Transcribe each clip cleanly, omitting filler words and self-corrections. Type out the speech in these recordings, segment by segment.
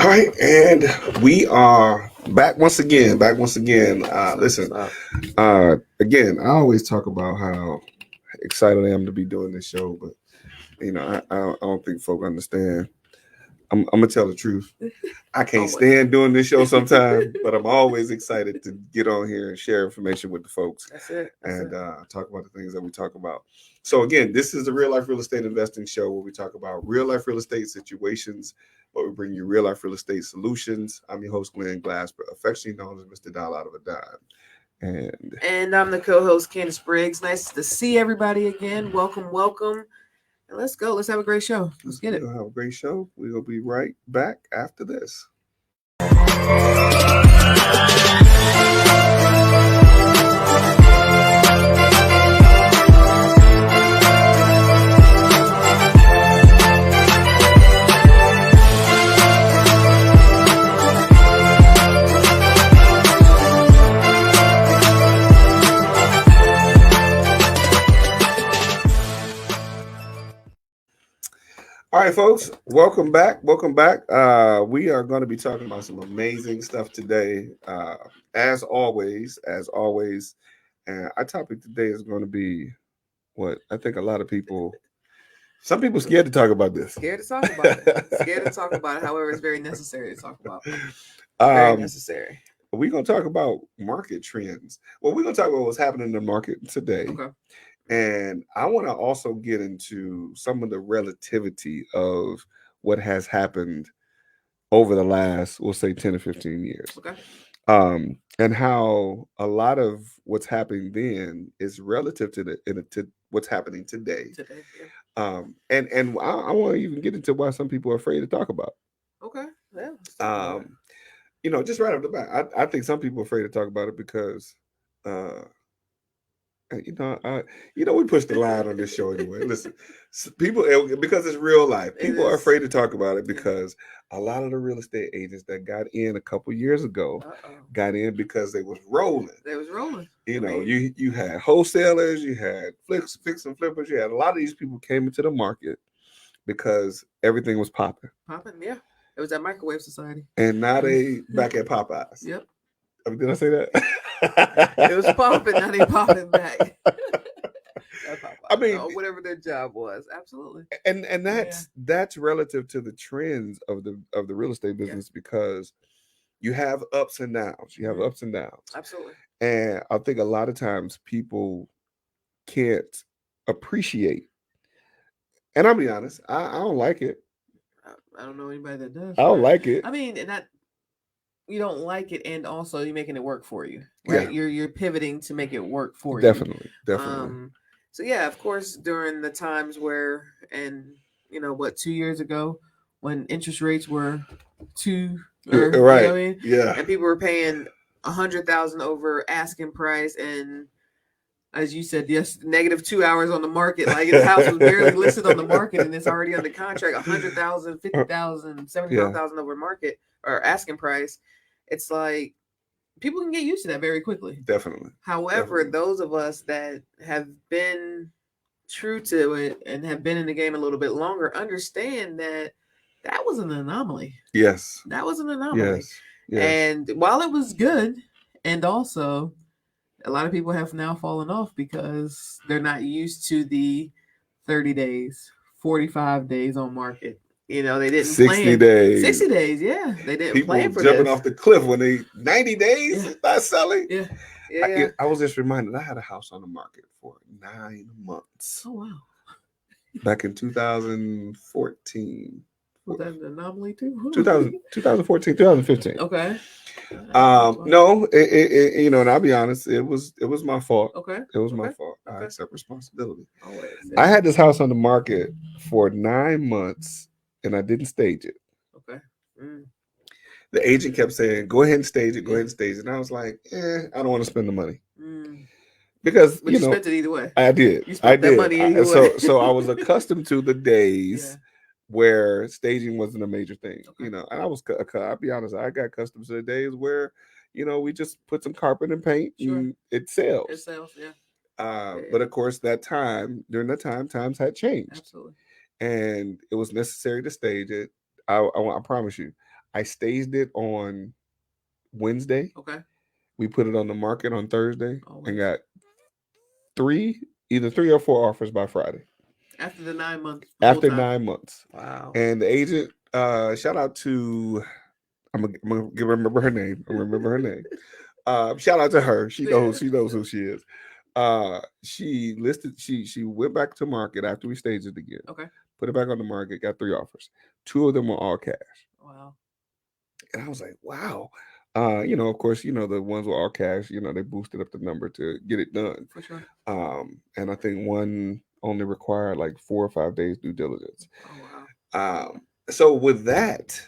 All right, and we are back once again. Listen, again, I always talk about how excited I am to be doing this show, but I don't think folk understand. I'm gonna tell the truth. I can't stand doing this show sometimes, but I'm always excited to get on here and share information with the folks. That's it. Talk about the things that we talk about. So again, this is the Real Life Real Estate Investing Show where we talk about real life real estate situations, but we bring you real life real estate solutions. I'm your host, Glenn Glasper, affectionately known as Mr. Dollar Out of a Dime. And I'm the co-host, Candace Briggs. Nice to see everybody again. Welcome. And let's go. Let's have a great show. Let's get it. We'll have a great show. We'll be right back after this. All right, folks, welcome back. We are going to be talking about some amazing stuff today. As always, and our topic today is going to be what I think a lot of people, some people scared to talk about this. Scared to talk about it. However, it's very necessary to talk about. Very necessary. We're going to talk about market trends. Well, we're going to talk about what's happening in the market today. Okay. And I want to also get into some of the relativity of what has happened over the last, we'll say, 10 or 15 years. Okay. And how a lot of what's happening then is relative to what's happening today. And I want to even get into why some people are afraid to talk about. Okay. Yeah. Just right off the bat, I think some people are afraid to talk about it because we push the line on this show anyway. Listen, people, because it's real life, people are afraid to talk about it because a lot of the real estate agents that got in a couple years ago got in because they was rolling. You had wholesalers, you had fix and flippers, you had a lot of these people came into the market because everything was popping. Yeah. It was that microwave society. And now they back at Popeyes. Yep. Did I say that? It was popping, now they popping back. I mean, whatever their job was, absolutely. And that's relative to the trends of the real estate business because you have ups and downs. Absolutely. And I think a lot of times people can't appreciate. And I'll be honest, I don't like it. I don't know anybody that does. I don't like it. I mean, you don't like it, and also you're making it work for you, right? Yeah. You're pivoting to make it work for you. Definitely. So yeah, of course, during the times where, and 2 years ago, when interest rates were right, and people were paying $100,000 over asking price, and as you said, yes, negative 2 hours on the market. Like his house was barely listed on the market, and it's already under contract. 100,000, 50,000, 75,000 over market or asking price. It's like people can get used to that very quickly. Definitely. However, those of us that have been true to it and have been in the game a little bit longer understand that was an anomaly. Yes. That was an anomaly. Yes. And while it was good, and also a lot of people have now fallen off because they're not used to the 30 days, 45 days on market. They didn't 60 days. 60 days, yeah. They didn't people plan for jumping this. off the cliff when they 90 days not selling. Yeah. I was just reminded I had a house on the market for 9 months. Oh, wow. Back in 2014. Was that an anomaly too? 2014, 2015. Okay. No, and I'll be honest, it was my fault. Okay. It was my fault. I accept responsibility. Always. I had this house on the market for 9 months and I didn't stage it. Okay. The agent kept saying, go ahead and stage it, And I was like, I don't want to spend the money. Because but you spent it either way. I did. You spent that money either way. So I was accustomed to the days where staging wasn't a major thing, and I'll be honest, I got accustomed to the days where, we just put some carpet and paint and it sells. It sells, But of course, during that time, times had changed. Absolutely. And it was necessary to stage it. I promise you, I staged it on Wednesday. Okay. We put it on the market on Thursday Always. and got either 3 or 4 offers by Friday. After the 9 months. After 9 months. Wow. And the agent, shout out to, I'm gonna remember her name. I remember her name. Shout out to her. She knows who she is. She went back to market after we staged it again. Okay. Put it back on the market, got 3 offers. 2 of them were all cash. Wow. And I was like, wow. Of course, the ones with all cash, they boosted up the number to get it done. For sure. And I think one only required like 4 or 5 days due diligence. Oh wow. So with that,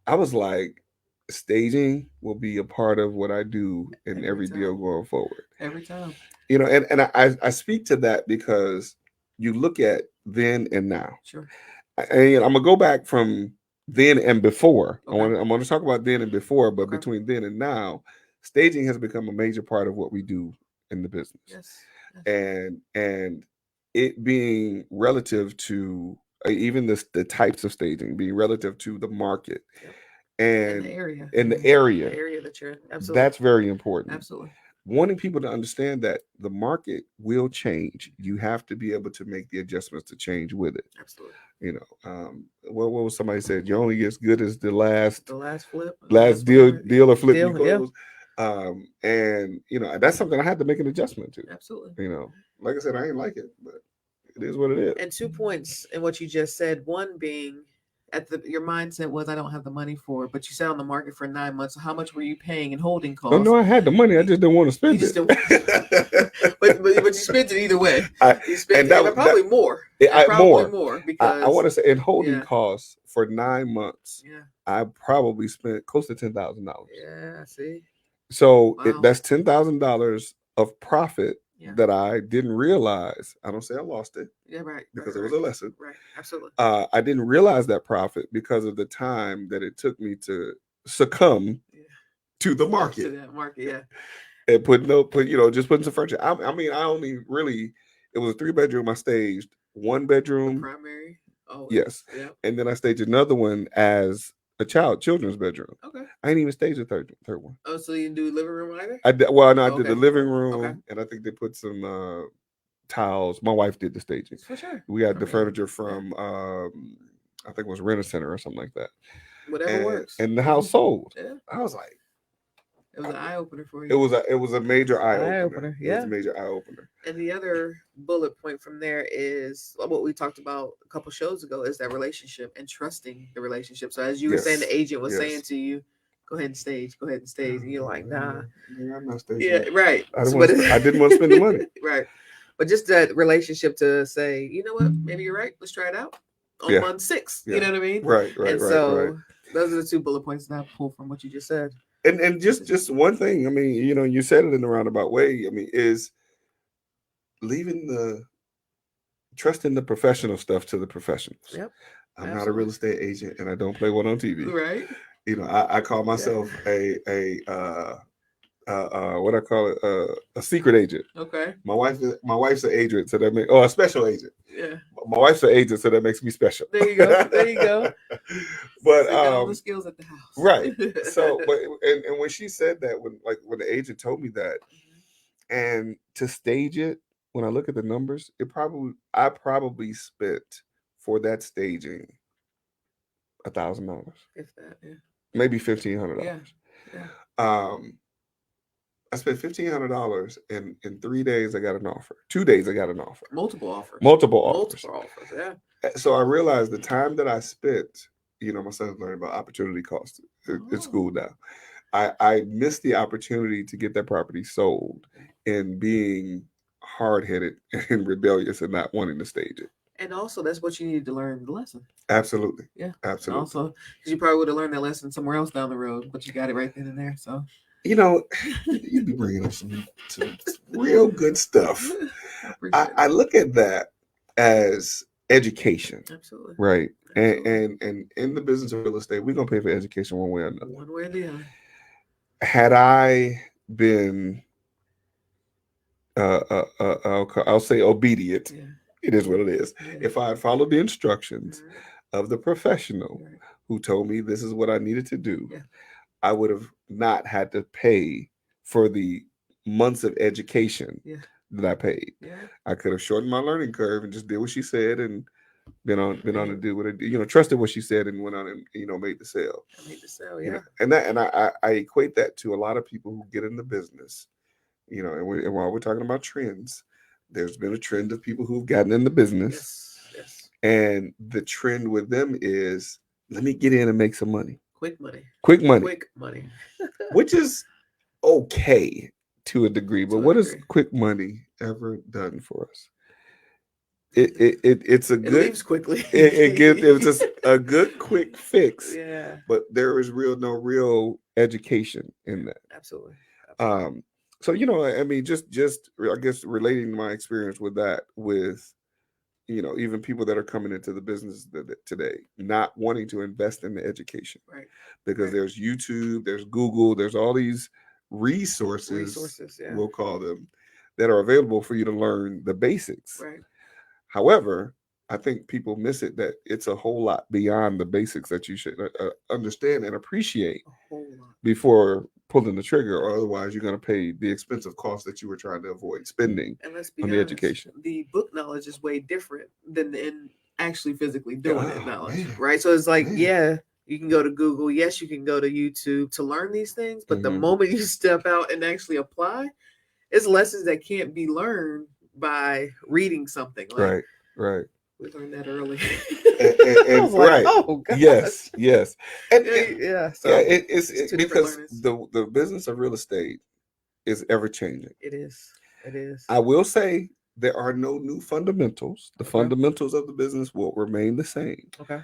I was like, staging will be a part of what I do in every deal going forward. Every time. And I speak to that because you look at then and now. Sure. And I'm gonna go back from then and before. Okay. I'm going to talk about then and before, but between then and now, staging has become a major part of what we do in the business. Yes. And it being relative to even the types of staging being relative to the market. Yep. And the area. The area that you're in. Absolutely. That's very important. Absolutely. Wanting people to understand that the market will change. You have to be able to make the adjustments to change with it. Absolutely. What was somebody said? You're only as good as the last flip, last deal or flip deal, you close. Yeah. And that's something I had to make an adjustment to. Absolutely. Like I said, I ain't like it, but it is what it is. And 2 points in what you just said. One being your mindset was, I don't have the money for it, but you sat on the market for 9 months. So how much were you paying in holding costs? Oh no, I had the money. I just didn't want to spend it. but you spent it either way. You spent probably more. More because I want to say in holding costs for 9 months. Yeah, I probably spent close to $10,000. Yeah, see. So that's $10,000 of profit that I didn't realize. I don't say I lost it. Yeah, right. Because it was a lesson. Right, absolutely. I didn't realize that profit because of the time that it took me to succumb to the market. To that market, yeah. And just putting some furniture. I only really, it was a 3-bedroom. I staged 1 bedroom. The primary. Oh yes. Yep. And then I staged another one as a children's bedroom. Okay. I didn't even stage the third one. Oh, so you didn't do living room either? I did the living room, and I think they put some tiles. My wife did the staging. For sure. We got the furniture from I think it was Rent-A-Center or something like that. Whatever works. And the house sold. Yeah. I was like, it was an eye opener for you. It was a major eye opener. Yeah. It was a major eye opener. And the other bullet point from there is what we talked about a couple shows ago, is that relationship and trusting the relationship. So as you were saying, the agent was saying to you, go ahead and stage. And you're like, nah. I'm not staging. Yeah, right. I didn't want to spend the money. Right. But just that relationship to say, you know what, maybe you're right. Let's try it out on month 6. You know what I mean? Right. And so those are the 2 bullet points that I pulled from what you just said. And just one thing, you said it in a roundabout way, is trusting the professional stuff to the professionals. Yep. I'm not a real estate agent and I don't play one on TV. Right. I call myself what I call it, a secret agent. Okay. My wife's an agent, so that makes a special agent. Yeah. My wife's an agent, so that makes me special. There you go. But so all the skills at the house. Right. So, and when she said that, when the agent told me that, and to stage it, when I look at the numbers, I probably spent for that staging $1,000. If that, yeah. Maybe $1,500. Yeah. I spent $1,500, and in 3 days I got an offer. 2 days I got an offer. Multiple offers. Yeah. So I realized the time that I spent. My son's learning about opportunity cost at school now. I missed the opportunity to get that property sold, and being hard-headed and rebellious and not wanting to stage it. And also, that's what you needed to learn the lesson. Absolutely. Yeah. Absolutely. Also, because you probably would have learned that lesson somewhere else down the road, but you got it right then and there. So. You'd be bringing up some real good stuff. I look at that as education. Absolutely. Right. Absolutely. And in the business of real estate, we're going to pay for education one way or another. One way or the other. Had I been, I'll say obedient, it is what it is. Yeah. If I had followed the instructions of the professional who told me this is what I needed to do, Yeah. I would have not had to pay for the months of education Yeah. that I paid. Yeah. I could have shortened my learning curve and just did what she said and been on to Mhm. do what it, trusted what she said and went on and made the sale. I made the sale. You know, Yeah. and I equate that to a lot of people who get in the business. And while we're talking about trends, there's been a trend of people who've gotten in the business, Yes. Yes. and the trend with them is let me get in and make some money, Quick money. quick money, Quick money. which is okay to a degree. But To a what has degree. quick money ever done for us? It's a It good. leaves quickly. It's just a good quick fix, Yeah. but there is no real education in that. Absolutely. Absolutely. So I mean, just I guess relating my experience with that with even people that are coming into the business today not wanting to invest in the education Right. because Right. there's YouTube, there's Google, there's all these resources, Resources. Yeah. we'll call them, that are available for you to learn the basics. Right. However, I think people miss it that it's a whole lot beyond the basics that you should understand and appreciate A whole lot. before pulling the trigger, or otherwise you're going to pay the expensive cost that you were trying to avoid spending And let's be on the honest, education. the book knowledge is way different than in actually physically doing it Oh, knowledge, man. right? So it's like, Man. yeah, you can go to Google, yes, you can go to YouTube to learn these things, but the Mhm. moment you step out and actually apply, it's lessons that can't be learned by reading something. Like Right. we learned that early. I And was like, right. oh gosh. Yes. And, Yeah, and yeah. So yeah, it's two different because learners. the business of real estate is ever changing. It is. It is. I will say there are no new fundamentals. The Okay. fundamentals of the business will remain the same. Okay.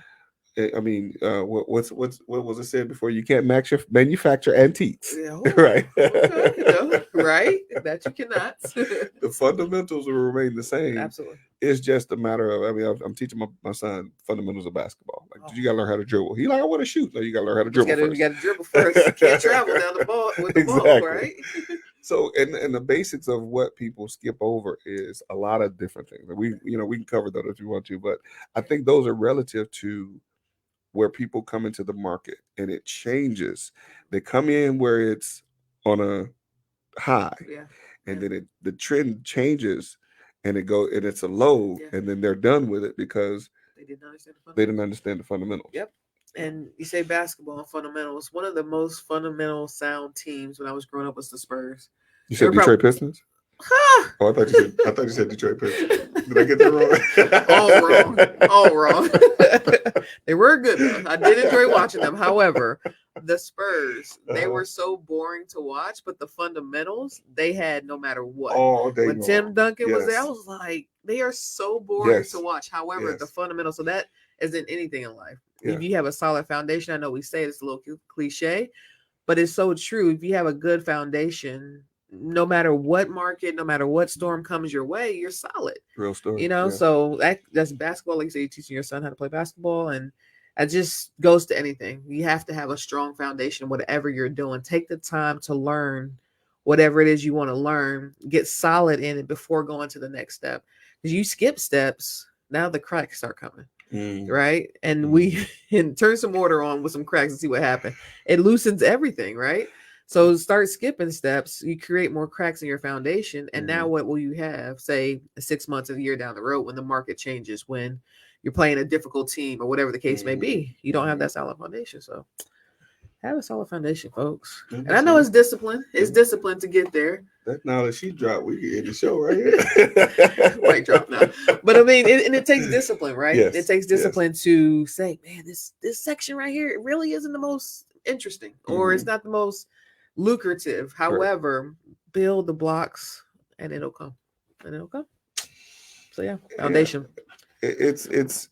I mean, what was it said before? You can't manufacture antiques, Yeah. right? Okay. No, right? That you cannot. The fundamentals will remain the same. Absolutely. It's just a matter of, I mean, I'm teaching my son fundamentals of basketball. Like, Oh. you gotta learn how to dribble. He like, I want to shoot. No, you gotta learn how to But dribble first. You got to dribble first. You can't travel down the ball with the ball, Exactly. right? So, and the basics of what people skip over is a lot of different things. And we can cover that if you want to, but I think those are relative to where people come into the market, and it changes. They come in where it's on a high, Yeah. and then the trend changes, and it's a low, Yeah. and then they're done with it because They did not understand the they fundamentals. didn't understand the fundamentals. Yep. And you say basketball and fundamentals. One of the most fundamental sound teams when I was growing up was the Spurs. You They said were Detroit Pistons? Huh. Oh, I thought you said Detroit Pistons. Did I get that wrong? All wrong. All wrong. They were good though. I did enjoy watching them. However, the Spurs, they were so boring to watch, but the fundamentals they had no matter what. All day When long. Tim Duncan was there, I Yes. was like, they are so boring Yes. to watch. However, the Yes. fundamentals, so that isn't anything in life. Yeah. If you have a solid foundation, I know we say it's a little cliche, but it's so true. If you have a good foundation, no matter what market, no matter what storm comes your way, you're solid. Real story. Yeah. So that's basketball. Like you say, you're teaching your son how to play basketball, and it just goes to anything. You have to have a strong foundation, whatever you're doing. Take the time to learn whatever it is you want to learn. Get solid in it before going to the next step. Because you skip steps, now the cracks start coming. Right. And we and turn some water on with some cracks and see what happens. It loosens everything, right? So start skipping steps. You create more cracks in your foundation. And now what will you have? Say 6 months, a year down the road when the market changes, when you're playing a difficult team or whatever the case may be. You don't have that solid foundation. So have a solid foundation, folks. And I know it's discipline. It's discipline to get there. That knowledge she dropped, we can end the show right here. Might drop now. But I mean, it takes discipline, right? Yes, it takes discipline to say, man, this section right here, it really isn't the most interesting, or it's not the most lucrative. However, build the blocks and it'll come. So yeah, foundation. It's it's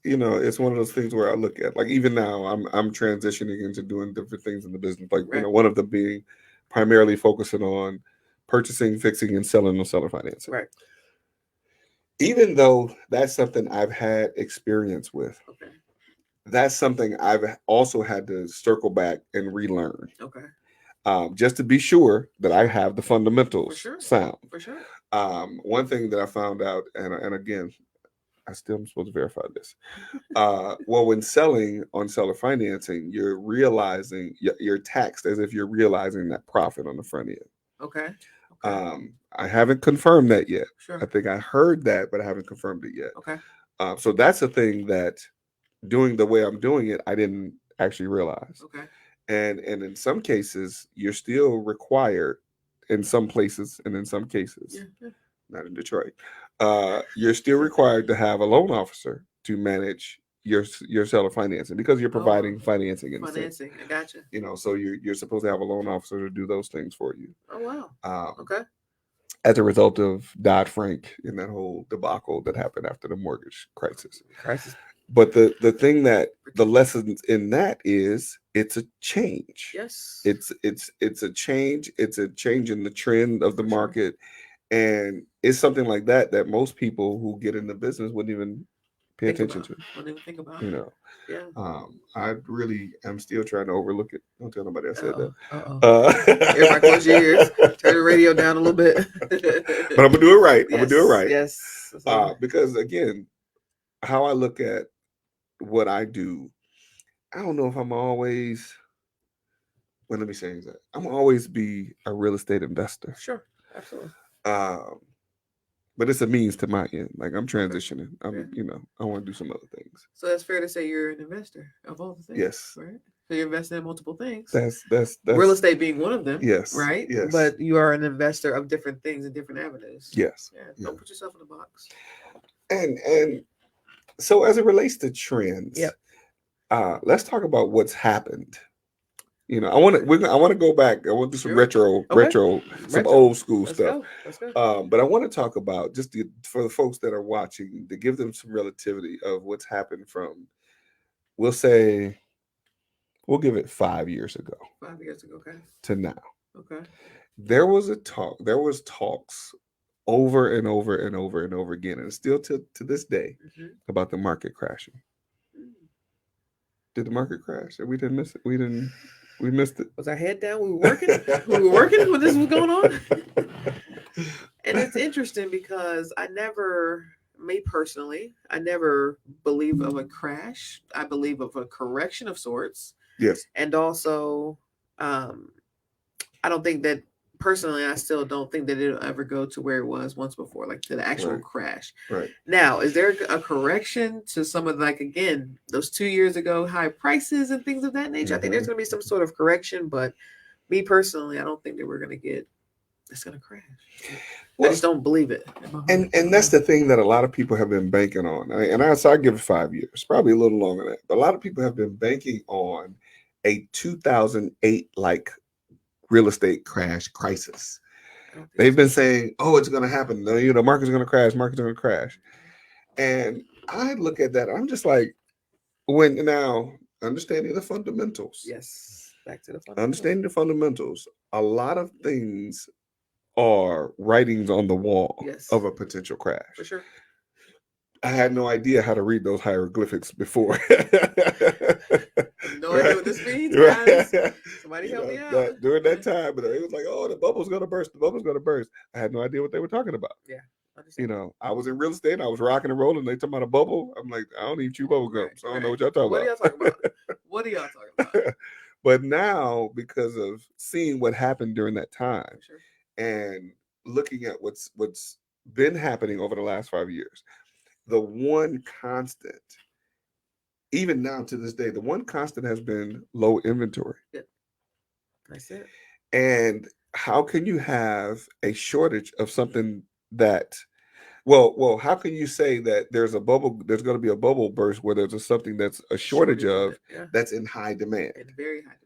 one of those things where I look at, like, even now I'm transitioning into doing different things in the business, like one of them being primarily focusing on purchasing, fixing, and selling on seller financing. Right. Even though that's something I've had experience with, that's something I've also had to circle back and relearn. Just to be sure that I have the fundamentals sound. For sure. One thing that I found out, and again, I still am supposed to verify this. Well, when selling on seller financing, you're realizing you're taxed as if you're realizing that profit on the front end. Okay. Okay. I haven't confirmed that yet. I Sure. think I heard that, but I haven't confirmed it yet. Okay. So that's a thing that doing the way I'm doing it, I didn't actually realize. Okay. And in some cases, you're still required in some places, and in some cases, Yeah. not in Detroit, you're still required to have a loan officer to manage your seller financing because you're providing financing in a sense. Financing. I gotcha. You know, so you're supposed to have a loan officer to do those things for you. Oh wow. Okay. As a result of Dodd-Frank and that whole debacle that happened after the mortgage crisis. But the thing that the lessons in that is it's a change. Yes. It's a change. It's a change in the trend of the market. And it's something like that that most people who get in the business wouldn't even pay attention to. Wouldn't even think about. You know. Yeah. I really am still trying to overlook it. Don't tell nobody I said that. Everybody close your ears. Turn the radio down a little bit. But I'm gonna do it right. I'm gonna do it right. Yes. Because again, how I look at what I do, I don't know if I'm always. Well, let me say that I'm always be a real estate investor. Sure, absolutely. But it's a means to my end. Like I'm transitioning. I want to do some other things. So that's fair to say you're an investor of all the things. Yes. Right. So you're investing in multiple things. That's real estate being one of them. Yes. Right. Yes. But you are an investor of different things and different avenues. Yes. Yeah. Don't put yourself in a box. And so as it relates to trends, let's talk about what's happened. You know, I want to go back. I want to do some retro, some old school stuff. Let's go. But I want to talk about for the folks that are watching, to give them some relativity of what's happened from, we'll give it 5 years ago. 5 years ago, okay. To now. Okay. There was talks over and over and over and over again, and still to this day, about the market crashing. Did the market crash? We didn't miss it. We missed it. Was our head down? We were working. We were working when this was going on. And it's interesting because me personally, I never believe of a crash. I believe of a correction of sorts. Yes. And also, I don't think that personally, I still don't think that it'll ever go to where it was once before, like to the actual crash. Right. Now, is there a correction to some of those 2 years ago high prices and things of that nature? I think there's going to be some sort of correction, but me personally, I don't think that it's going to crash. Well, I just don't believe it. And that's the thing that a lot of people have been banking on. I give it 5 years, probably a little longer than that. But a lot of people have been banking on a 2008 real estate crisis. They've been saying, "Oh, it's going to happen. The market's going to crash. Market's going to crash." And I look at that. I'm just like, understanding the fundamentals. Yes, back to the fundamentals. Understanding the fundamentals. A lot of things are writings on the wall of a potential crash. For sure. I had no idea how to read those hieroglyphics before. No idea what this means, guys. Somebody help me out. During that time, but it was like, "Oh, the bubble's gonna burst. The bubble's gonna burst." I had no idea what they were talking about. Yeah. I was in real estate. I was rocking and rolling. They talking about a bubble. I'm like, I don't even chew bubble gum, so I don't know what y'all talking about. What are y'all talking about? But now, because of seeing what happened during that time, and looking at what's been happening over the last 5 years, the one constant, even now to this day, the one constant has been low inventory. Yeah. That's it. And how can you have a shortage of something that, well, how can you say that there's going to be a bubble burst where there's something that's a shortage of that's in high demand? In very high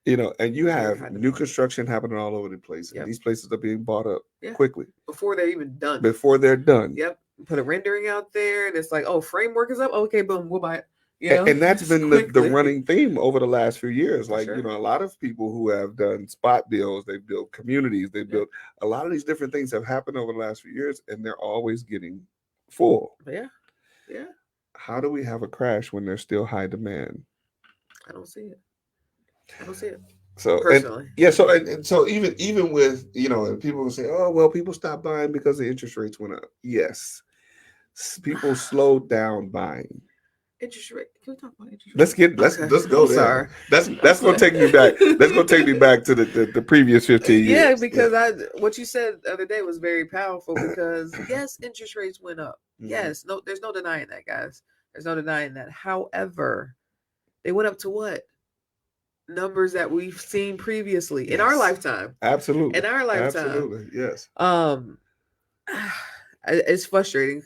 demand. And you have new construction happening all over the place. And these places are being bought up quickly. Before they're even done. Before they're done. Yep. Put a rendering out there, and it's like, oh, framework is up. Okay, boom, we'll buy it. And that's been the running theme over the last few years. A lot of people who have done spot deals, they've built communities, they've built a lot of these different things have happened over the last few years, and they're always getting full. Yeah. How do we have a crash when there's still high demand? I don't see it. So personally, so even with and people will say, "Oh, well, people stopped buying because the interest rates went up." Yes, people slowed down buying. Interest rate. Can we talk about interest rate? Let's go I'm there. sorry. That's gonna take me back. That's gonna take me back to the previous 15 years. Yeah, because what you said the other day was very powerful because yes, interest rates went up. Mhm. Yes, no, there's no denying that, guys. There's no denying that. However, they went up to what? Numbers that we've seen previously in our Yes. lifetime. Absolutely. In our lifetime. Absolutely. Yes. It's frustrating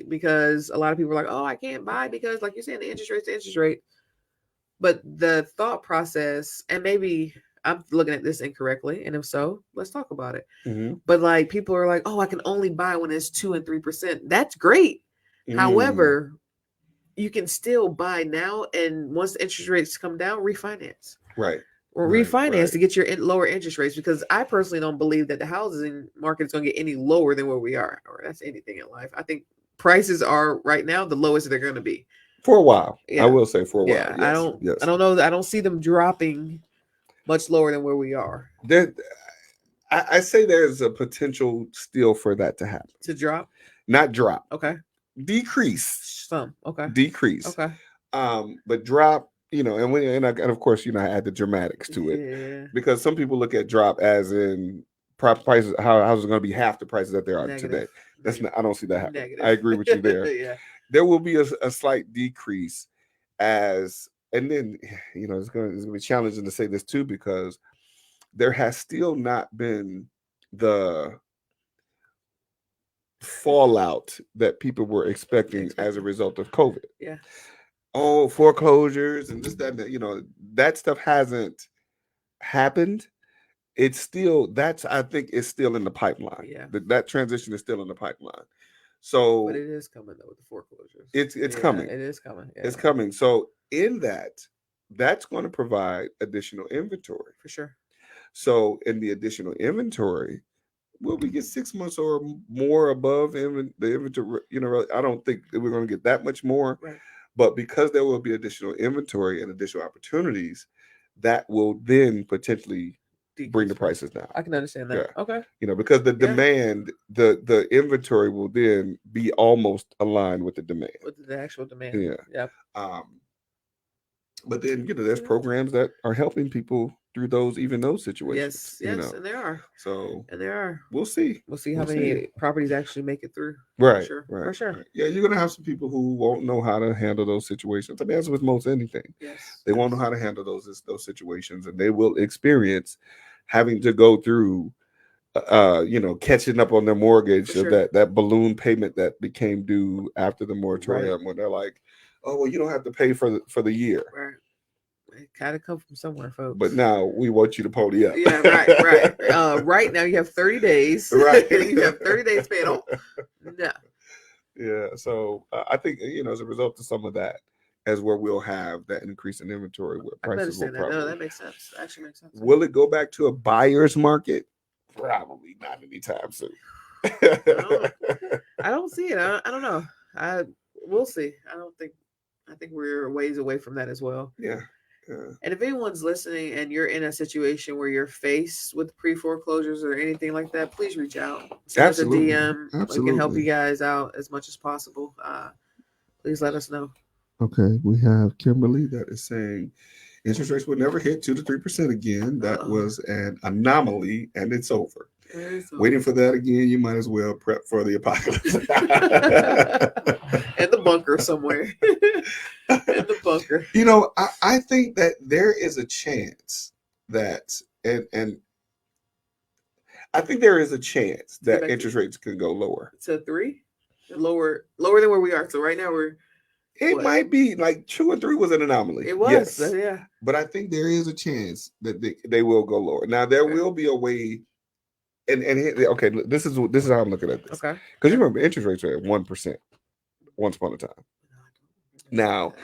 because a lot of people are like, oh, I can't buy because, like you're saying, the interest rate. But the thought process, and maybe I'm looking at this incorrectly, and if so, let's talk about it. Mm-hmm. But like people are like, oh, I can only buy when it's 2 and 3%. That's great. However, you can still buy now, and once the interest rates come down, refinance. Right. Or refinance to get your lower interest rates, because I personally don't believe that the housing market is going to get any lower than where we are, or that's anything in life. I think prices are right now the lowest they're going to be for a while. Yeah. I will say for a while. Yeah, yes. I don't know. I don't see them dropping much lower than where we are. I say there's a potential still for that to happen. To drop? Not drop. Okay. Decrease. Some. Okay. Decrease. Okay. But drop. And of course, I add the dramatics to it because some people look at drop as in prices. How's it going to be half the prices that there are today? That's not. I don't see that happen. Negative. I agree with you there. Yeah. There will be a slight decrease and then it's going to be challenging to say this too because there has still not been the fallout that people were expecting as a result of COVID. Yeah. Oh, foreclosures and this, that, that stuff hasn't happened. It's still, I think it's still in the pipeline. Yeah. That transition is still in the pipeline. So, but it is coming though with the foreclosures. It's coming. It is coming. Yeah. It's coming. So in that's going to provide additional inventory for sure. So in the additional inventory, will we get 6 months or more above the inventory? I don't think that we're going to get that much more. Right. But because there will be additional inventory and additional opportunities, that will then potentially bring the prices down. I can understand that. Yeah. Okay. Because the demand, the inventory will then be almost aligned with the demand. With the actual demand. Yeah. Yep. But then there's programs that are helping people through those situations. Yes, and there are. So and there are. We'll see. We'll see how many properties actually make it through. Right. For sure. Right. Yeah, you're gonna have some people who won't know how to handle those situations. I mean, as with most anything. Yes. They won't know how to handle those situations, and they will experience having to go through catching up on their mortgage or that balloon payment that became due after the moratorium when they're like, oh, well, you don't have to pay for the year. Right. It gotta come from somewhere, folks. But now we want you to pony up. Yeah, right. Right now you have 30 days. Right. You have 30 days paid off. No. Yeah. So I think as a result of some of that, as where we'll have that increase in inventory where prices will probably. No, that makes sense. That actually makes sense. Will it go back to a buyer's market? Probably not anytime soon. I don't see it. I don't know. We'll see. I think we're ways away from that as well. Yeah. And if anyone's listening and you're in a situation where you're faced with pre-foreclosures or anything like that, please reach out. Send us a DM. Absolutely. We can help you guys out as much as possible. Please let us know. Okay. We have Kimberly that is saying interest rates will never hit 2 to 3% again. That was an anomaly and it's over. Waiting for that again, you might as well prep for the apocalypse. In the bunker somewhere. In the bunker. I think that there is a chance that and I think there is a chance that interest rates can go lower. To 3? Lower than where we are. So right now it might be like 2 and 3 was an anomaly. It was, yes. Yeah. But I think there is a chance that they will go lower. Now there will be a way. And okay, this is how I'm looking at this. Okay. Because you remember interest rates were at 1% once upon a time. Now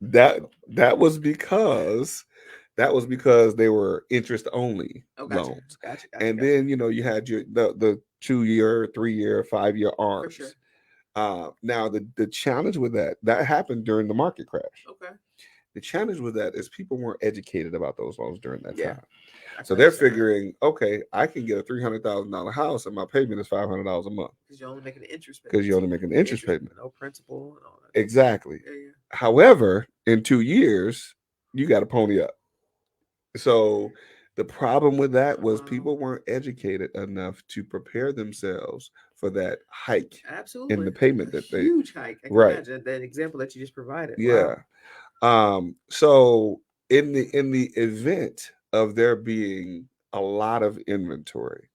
that was because they were interest only loans. Gotcha. And then you had the 2-year, 3-year, 5-year ARMs. For sure. Now the challenge with that happened during the market crash. Okay. The challenge with that is people weren't educated about those loans during that Yeah, time. I So can they're understand that. figuring, okay, I can get a $300,000 house and my payment is $500 a month Because you're only making the interest because payments. you're only making the interest payment. No principal and all that. Exactly. Yeah, yeah. However, in 2 years, you got to pony up. So the problem with that was people weren't educated enough to prepare themselves for that hike in the Absolutely. payment A that they huge hike. I can right. imagine that example that you just provided. Yeah. Wow. So in the event of there being a lot of inventory,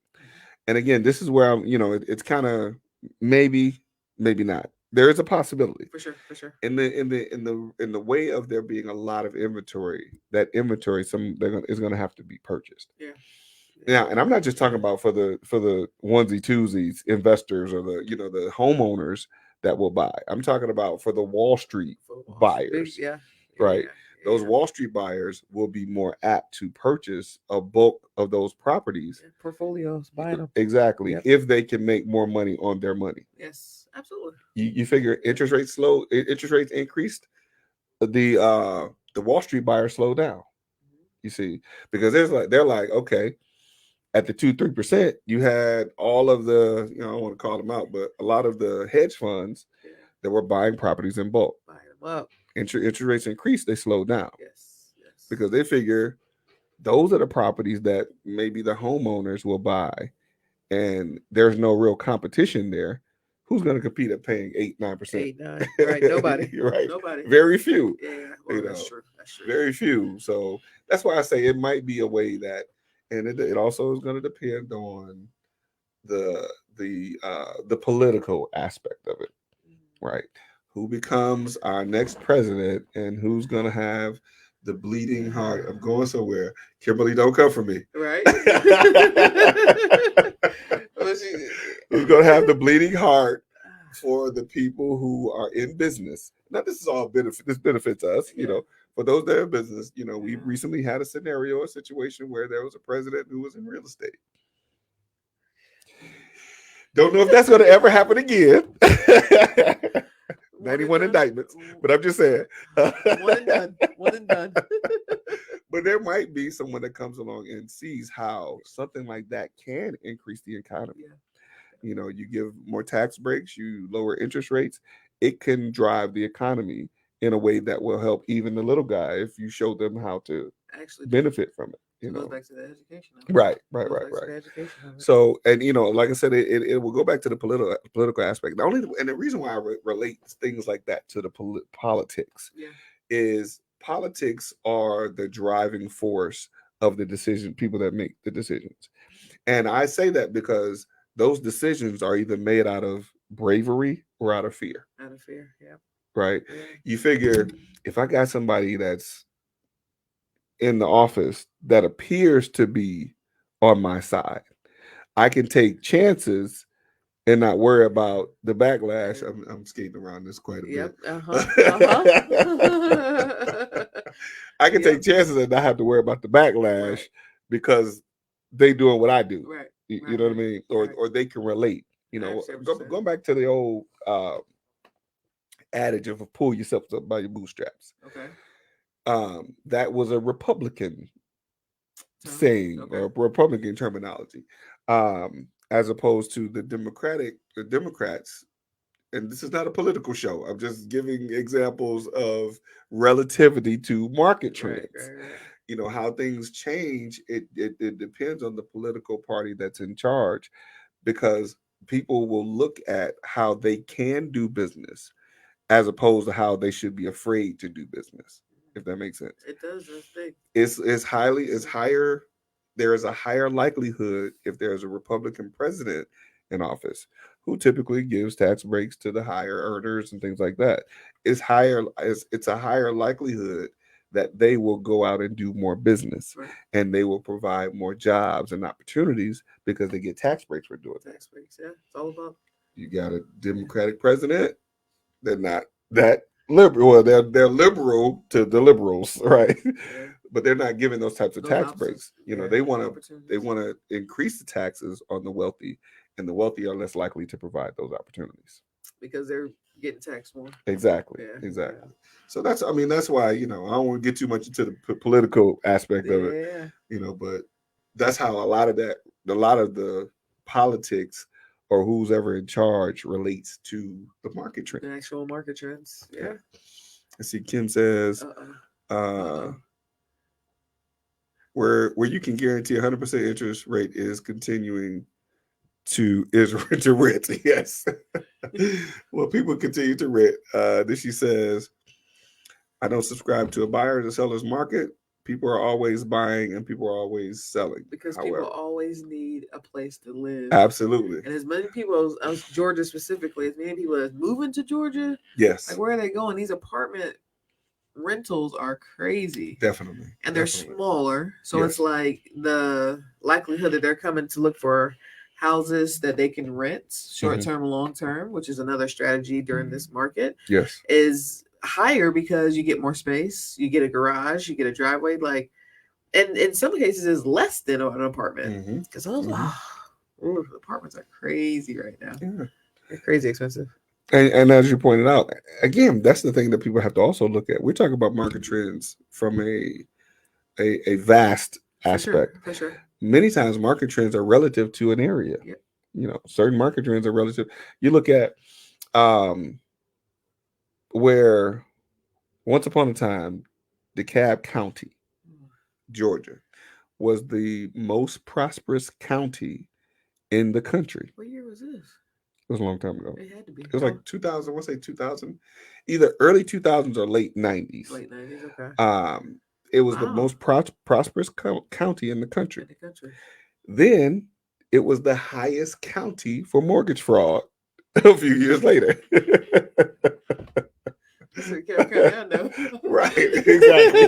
and again, this is where I'm, it's kind of maybe not. There is a possibility. For sure, for sure. In the way of there being a lot of inventory, that inventory is going to have to be purchased. Yeah. Now, and I'm not just talking about for the onesie twosies investors or the homeowners that will buy. I'm talking about for the Wall Street buyers, Yeah. right? Yeah. Those Wall Street buyers will be more apt to purchase a bulk of those properties. Portfolios, buying them. Exactly. Yep. If they can make more money on their money. Yes, absolutely. You figure interest rates increased, the Wall Street buyers slow down. You see, because they're like, okay, at the 2-3%, you had all of the, I don't want to call them out, but a lot of the hedge funds that were buying properties in bulk. Buying them up. Interest rates increased, they slowed down. Yes. Because they figure those are the properties that maybe the homeowners will buy, and there's no real competition there. Who's going to compete at paying 8-9%? 8-9, right? Nobody. Right. Nobody. Very few. Yeah. Well, that's true. Very few. So that's why I say it might be a way that, and it also is going to depend on the political aspect of it, right? Who becomes our next president, and who's going to have the bleeding heart of going somewhere. Kimberly, don't come for me. Right. Who's going to have the bleeding heart for the people who are in business? Now, this is all benefit. This benefits us, For those that are in business, we recently had a situation where there was a president who was in real estate. Don't know if that's going to ever happen again. 91 indictments, but I'm just saying. One and done. But there might be someone that comes along and sees how something like that can increase the economy. Yeah. You give more tax breaks, you lower interest rates, it can drive the economy in a way that will help even the little guy if you show them how to actually benefit from it. It goes back to the education. Right. So, and like I said, it will go back to the political aspect. The reason why I relate things like that to the politics is politics are the driving force of the decision, people that make the decisions. And I say that because those decisions are either made out of bravery or out of fear. Out of fear, yeah. Right? Yeah. You figure if I got somebody that's in the office that appears to be on my side, I can take chances and not worry about the backlash. I'm skating around this quite a bit. I can take chances and not have to worry about the backlash because they doing what I do. Right. You know what I mean? Or they can relate. Going back to the old adage of pull yourself up by your bootstraps. Okay. That was a Republican saying or Republican terminology, as opposed to the Democrats. And this is not a political show. I'm just giving examples of relativity to market trends. Right. How things change. It depends on the political party that's in charge, because people will look at how they can do business as opposed to how they should be afraid to do business. If that makes sense. It does. That's big. It's higher. There is a higher likelihood if there's a Republican president in office who typically gives tax breaks to the higher earners and things like that. It's a higher likelihood that they will go out and do more business, right, and they will provide more jobs and opportunities because they get tax breaks for doing tax breaks. Yeah, it's all about. You got a Democratic president. They're not that liberal. Well, they're liberal to the liberals, right? Yeah. But they're not giving those types of tax breaks. They want to increase the taxes on the wealthy, and the wealthy are less likely to provide those opportunities because they're getting taxed more. Exactly. Yeah. Exactly. So that's why, I don't want to get too much into the political aspect of it, but that's how a lot of the politics or who's ever in charge relates to the market trends. The actual market trends. Yeah. I see Ken says, where you can guarantee 100% interest rate is continuing to rent. Yes. Well, people continue to rent. Then she says, I don't subscribe to a buyer's or seller's market. People are always buying and people are always selling. Because people always need a place to live. Absolutely. And as many people, as Georgia specifically, as many people as moving to Georgia, yes. Like, where are they going? These apartment rentals are crazy. Definitely. And they're smaller. So it's like the likelihood that they're coming to look for houses that they can rent short-term, long-term, which is another strategy during this market, is higher because you get more space, you get a garage, you get a driveway, and in some cases is less than an apartment. Because those apartments are crazy right now. Yeah. They're crazy expensive. And as you pointed out, again, that's the thing that people have to also look at. We're talking about market trends from a vast aspect. For sure. Many times market trends are relative to an area. Certain market trends are relative. You look at where once upon a time, DeKalb County, Georgia, was the most prosperous county in the country. What year was this? It was a long time ago. It had to be. It was like 2000. I want to say 2000, either early 2000s or late 90s. Late 90s. Okay. It was the most prosperous county in the country. Then it was the highest county for mortgage fraud a few years later. Right, exactly.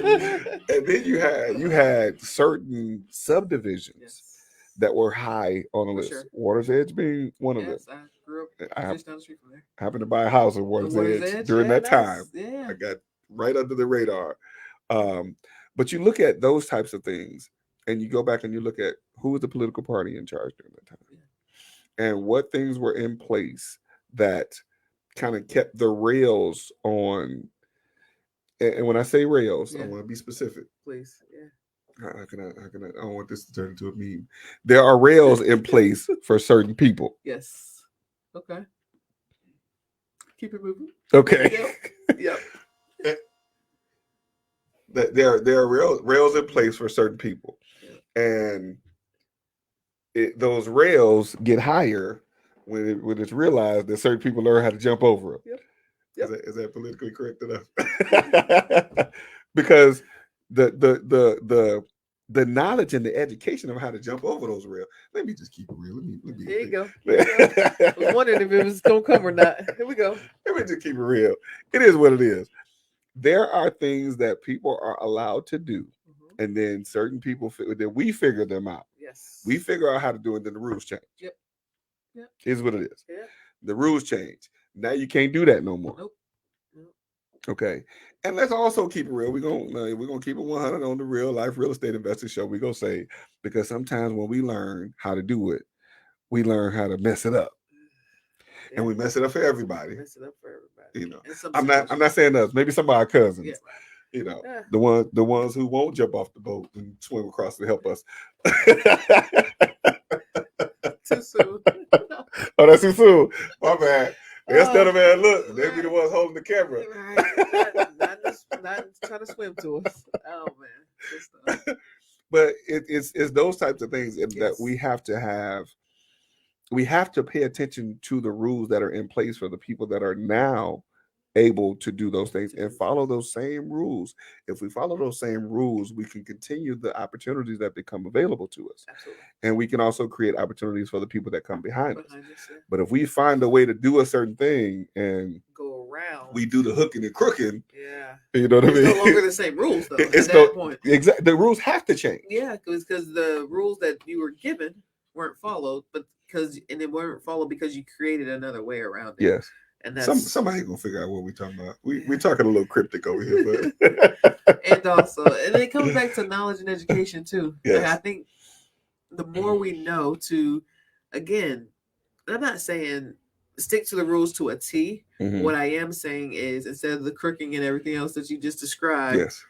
And then you had certain subdivisions that were high on the list. Sure. Waters Edge being one of them. I grew up just down the street from there. Happened to buy a house in Waters Edge during that time. Yeah. I got right under the radar. But you look at those types of things and you go back and you look at who was the political party in charge during that time and what things were in place that kind of kept the rails on. And when I say rails, I want to be specific. Please. Yeah. How can I don't want this to turn into a meme. There are rails in place for certain people. Yes. Okay. Keep it moving. Okay. Yep. There are rails in place for certain people. And those rails get higher when it's realized that certain people learn how to jump over them. Yep. Is that politically correct enough? Because the knowledge and the education of how to jump over those rails. Let me just keep it real. There you go. I was wondering if it was gonna come or not. Here we go. Let me just keep it real. It is what it is. There are things that people are allowed to do, and then certain people that we figure them out. Yes. We figure out how to do it, and then the rules change. Yep. Is what it is. Yeah. The rules change. Now you can't do that no more. Nope. Okay. And let's also keep it real. We're gonna keep it 100 on the Real Life Real Estate Investor Show. We're gonna say, because sometimes when we learn how to do it, we learn how to mess it up. Yeah. And we mess it up for everybody. I'm not saying us, maybe some of our cousins. Yeah. The ones who won't jump off the boat and swim across to help us. Too soon. Oh, that's too soon. My bad. Instead of look, they be the ones holding the camera. Right. Not trying to swim to us. Oh man. But it's those types of things that we have to have. We have to pay attention to the rules that are in place for the people that are now able to do those things and follow those same rules. If we follow those same rules, we can continue the opportunities that become available to us. Absolutely. And we can also create opportunities for the people that come behind us. But if we find a way to do a certain thing and go around, we do the hooking and crooking. Yeah. You know what I mean? It's no longer the same rules though. At that point. Exactly. The rules have to change. Yeah, because the rules that you were given weren't followed, and they weren't followed because you created another way around it. Yes. And that's somebody gonna figure out what we're talking about. We're talking a little cryptic over here, but and it comes back to knowledge and education too. Yes. And I think the more we know I'm not saying stick to the rules to a T. Mhm. What I am saying is, instead of the crooking and everything else that you just described, Yes.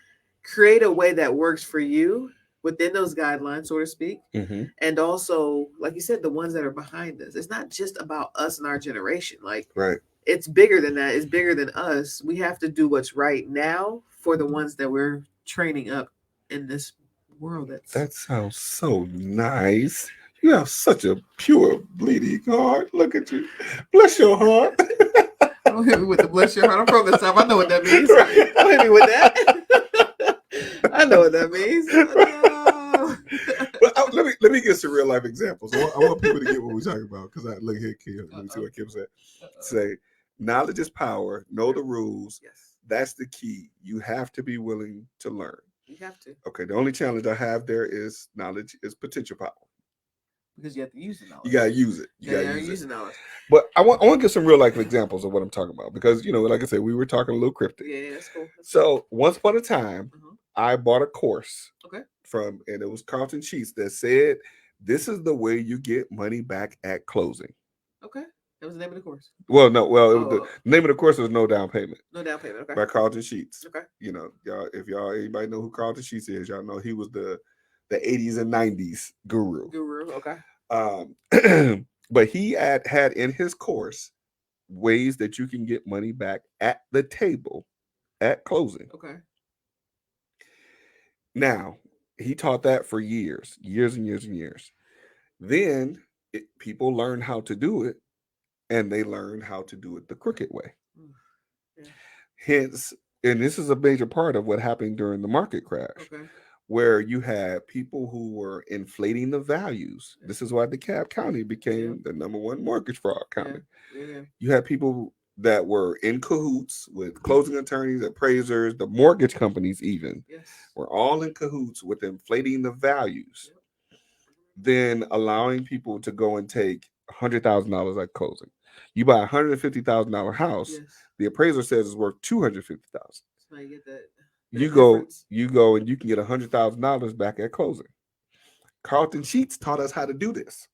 create a way that works for you within those guidelines, so to speak. Mm-hmm. And also, like you said, the ones that are behind us. It's not just about us and our generation. Like, Right. it's bigger than that. It's bigger than us. We have to do what's right now for the ones that we're training up in this world. That sounds so nice. You have such a pure bleeding heart. Look at you. Bless your heart. Don't hit me with the bless your heart. I'm from the South. I know what that means. Right. Don't hit me with that. I know what that means. No. But let me get some real life examples. I want people to get what we're talking about, because I look here, Kim. Let me see what Kim said. Say, knowledge is power. Know the rules. Yes, That's the key. You have to be willing to learn. you have to, Okay. The only challenge I have there is knowledge is potential power. because you have to use the knowledge. You gotta use it. You Yeah, gotta use use it. the knowledge. But I want to get some real life examples of what I'm talking about, because like I said, we were talking a little cryptic. Yeah, that's cool. So once upon a time, Uh-huh. I bought a course. Okay. And it was Carlton Sheets that said, "This is the way you get money back at closing." Okay. That was the name of the course. Well, no, well, it was Oh. the name of the course was No Down Payment No down payment. Okay. by Carlton Sheets. Okay. Y'all, if anybody know who Carlton Sheets is, y'all know he was the 80s and 90s guru. Okay. But he had in his course ways that you can get money back at the table at closing. Okay. Now, he taught that for years and years and years. Then people learned how to do it, and they learned how to do it the crooked way. Yeah. Hence, and this is a major part of what happened during the market crash, Okay. where you had people who were inflating the values. This is why DeKalb County became the #1 mortgage fraud county. Yeah. You had people that were in cahoots with closing attorneys, appraisers, the mortgage companies even. Yes. Were all in cahoots with inflating the values, then allowing people to go and take $100,000 at closing. You buy $150,000 house, Yes. the appraiser says it's worth $250,000. So you get that. You difference. go and you can get $100,000 back at closing. Carlton Sheets taught us how to do this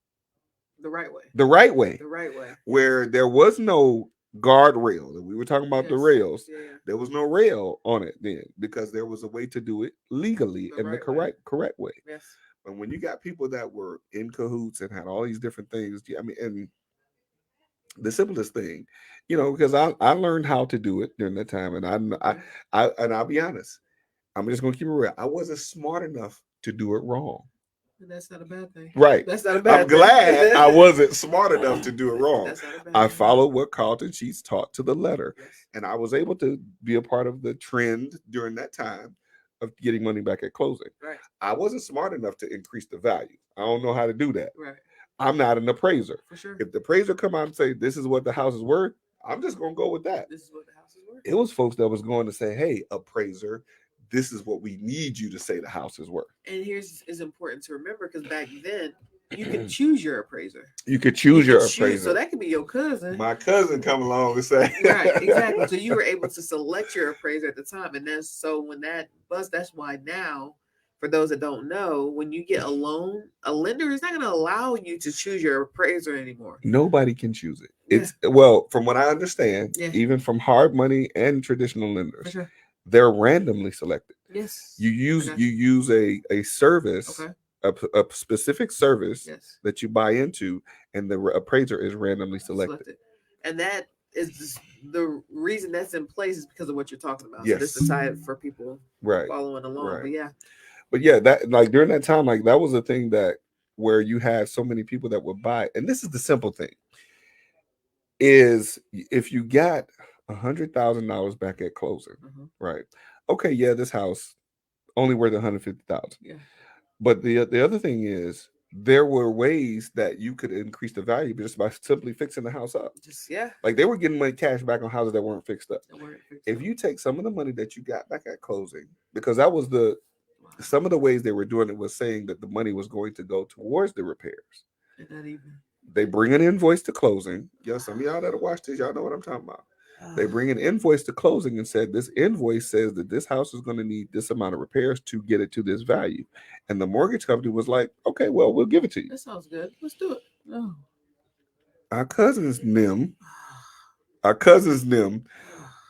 The right way. the right way, The right way. where there was no guardrail. We were talking about the rails. Yeah. There was no rail on it then, because there was a way to do it legally The in the right correct way. Yes. But when you got people that were in cahoots and had all these different things, I mean, and the simplest thing, because I learned how to do it during that time, and and I'll be honest, I'm just gonna keep it real. I wasn't smart enough to do it wrong. And that's not a bad thing. Right. That's not a bad I'm thing. glad I wasn't smart enough to do it wrong. That's not a bad I thing. followed what Carlton Sheets taught to the letter, Yes. and I was able to be a part of the trend during that time of getting money back at closing. Right. I wasn't smart enough to increase the value. I don't know how to do that. Right. I'm not an appraiser. For sure. If the appraiser come out and say this is what the house is worth, I'm just gonna go with that. This is what the house is worth. It was folks that was going to say, "Hey, appraiser, this is what we need you to say the house is worth." And here's is important to remember, because back then you could choose your appraiser. You could choose your could appraiser. So that could be your cousin. My cousin come along and say, Right, exactly. So you were able to select your appraiser at the time, and then so when that buzz, that's why now, for those that don't know, when you get a loan, a lender is not going to allow you to choose your appraiser anymore. Nobody can choose it. It's well, from what I understand, even from hard money and traditional lenders, For sure. they're randomly selected. Yes. You use a service, a specific service that you buy into, and the appraiser is randomly selected. And that is the reason that's in place is because of what you're talking about. Yes. So this decided for people following along. Right. But yeah, that like during that time, like that was a thing that where you had so many people that would buy. And this is the simple thing: is if you got $100,000 back at closing, right? Okay, yeah, this house only worth $150,000. Yeah. But the other thing is, there were ways that you could increase the value just by simply fixing the house up. Like they were getting money cash back on houses that weren't fixed up. If you take some of the money that you got back at closing, because that was some of the ways they were doing it was saying that the money was going to go towards the repairs. Not even. They bring an invoice to closing. Some of y'all that watch this, y'all know what I'm talking about. They bring an invoice to closing and said, this invoice says that this house is going to need this amount of repairs to get it to this value. And the mortgage company was like, okay, well, we'll give it to you. That sounds good. Let's do it. No. Our cousins Nim, our cousins Nim,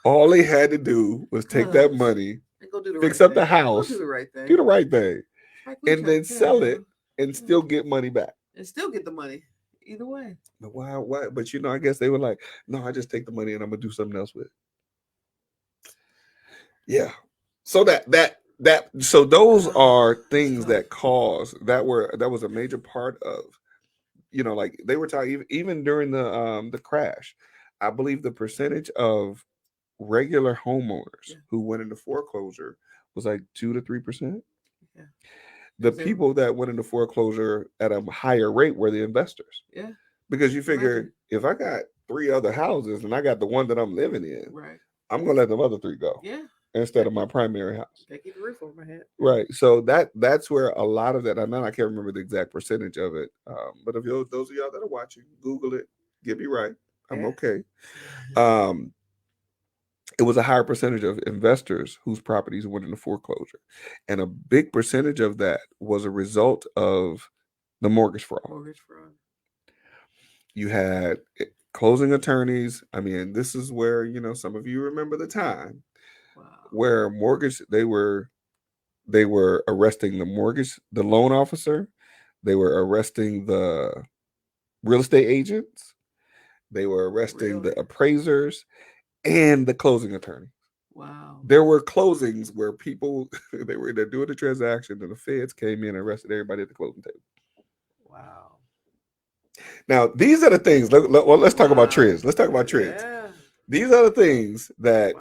all they had to do was take that money, and go do the fix right up the thing. Go house, do the right do thing. the right thing, Like we and trying then to tell sell it you. and still get money back. And still get the money. Either way. But why? Why? But I guess they were like, no, I just take the money and I'm gonna do something else with it. Yeah. So so those are things that that was a major part of, like they were talking even during the crash. I believe the percentage of regular homeowners who went into foreclosure was like 2 to 3%. Yeah. The people that went into foreclosure at a higher rate were the investors. Yeah. Because you figure if I got 3 other houses and I got the one that I'm living in, right, I'm gonna let them other 3 go. Yeah. Instead of my primary house. They keep the roof over my head. Right. So that's where a lot of that. I know I can't remember the exact percentage of it. But if those of y'all that are watching, Google it, get me right. I'm okay. It was a higher percentage of investors whose properties went into foreclosure, and a big percentage of that was a result of the mortgage fraud. Mortgage fraud. You had closing attorneys. I mean, this is where some of you remember the time where they were arresting the loan officer. They were arresting the real estate agents. They were arresting the appraisers and the closing attorney. Wow. There were closings where people, they're doing the transaction and the feds came in and arrested everybody at the closing table. Wow. Now, these are the things, let's talk about trends. Let's talk about trends. Yeah. These are the things that,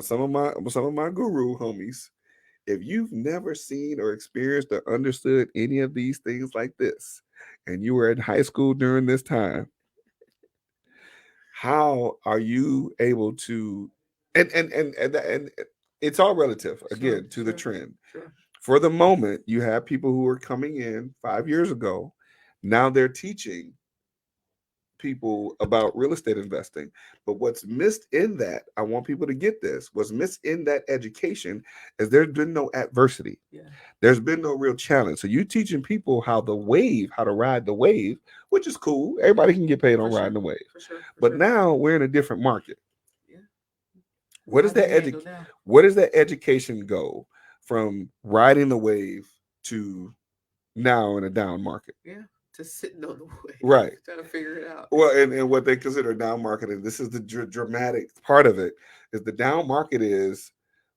some of my guru homies, if you've never seen or experienced or understood any of these things like this, and you were in high school during this time, how are you able to? And it's all relative again to the trend. Sure. For the moment, you have people who were coming in 5 years ago. Now they're teaching people about real estate investing. But what's missed in that, I want people to get this, what's missed in that education is there's been no adversity. Yeah. There's been no real challenge. So you teaching people how to ride the wave, which is cool. Everybody can get paid on riding the wave. But now we're in a different market. Yeah. What does that education go from riding the wave to now in a down market? Yeah. To sitting on the wave. Right. Trying to figure it out. Well, and what they consider down market, and this is the dramatic part of it, is the down market is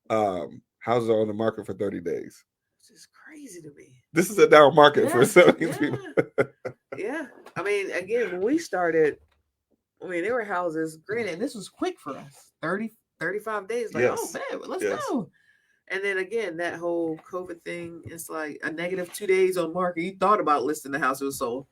houses are on the market for 30 days. This is crazy to me. This is a down market for some people. Yeah. I mean, again, when we started, there were houses, granted, and this was quick for us. 30, 35 days. Like, oh man, let's go. And then again, that whole COVID thing, it's like a negative 2 days on market. You thought about listing the house it was sold.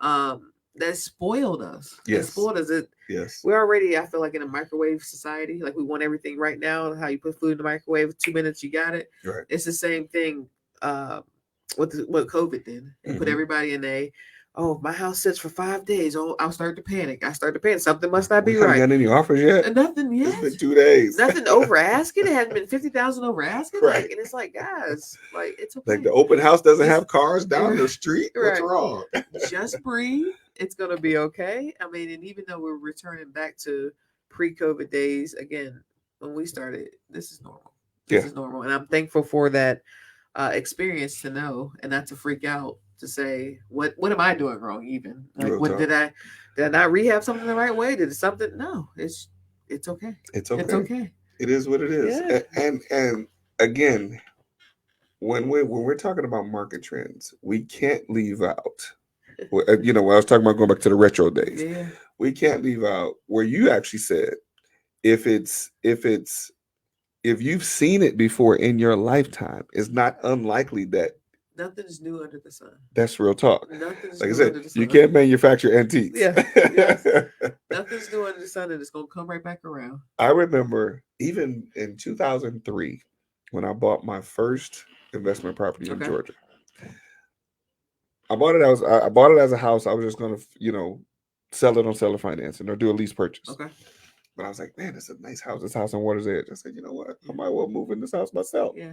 That spoiled us. Yes. It spoiled us. Yes. We're already, I feel like, in a microwave society. Like we want everything right now. How you put food in the microwave, 2 minutes, you got it. Right. It's the same thing what COVID did. They put everybody in my house sits for 5 days. Oh, I'll start to panic. Something must not be right. Haven't got any offers yet? Nothing yet. It's been 2 days. Nothing over asking. It hasn't been 50,000 over asking. Right. And it's like, guys, like it's okay. Like the open house doesn't have cars down the street. What's wrong? Just breathe. It's gonna be okay. I mean, and even though we're returning back to pre-COVID days, again, when we started, this is normal. This is normal, and I'm thankful for that experience to know and not to freak out. To say what am I doing wrong? Even like what did I not rehab something the right way? Did something? No, it's okay. It's okay. It's okay. It is what it is. Yeah. And again, when we're talking about market trends, we can't leave out. When I was talking about going back to the retro days, we can't leave out where you actually said if you've seen it before in your lifetime, it's not unlikely that. Nothing's new under the sun. That's real talk. Nothing's like new I said, under the sun. You can't manufacture antiques. Yeah. Yes. Nothing's new under the sun, and it's gonna come right back around. I remember even in 2003 when I bought my first investment property in Georgia. I bought it as a house. I was just gonna, sell it on seller financing or do a lease purchase. Okay. But I was like, man, it's a nice house. This house on Water's Edge. I said, you know what? I might well move in this house myself. Yeah.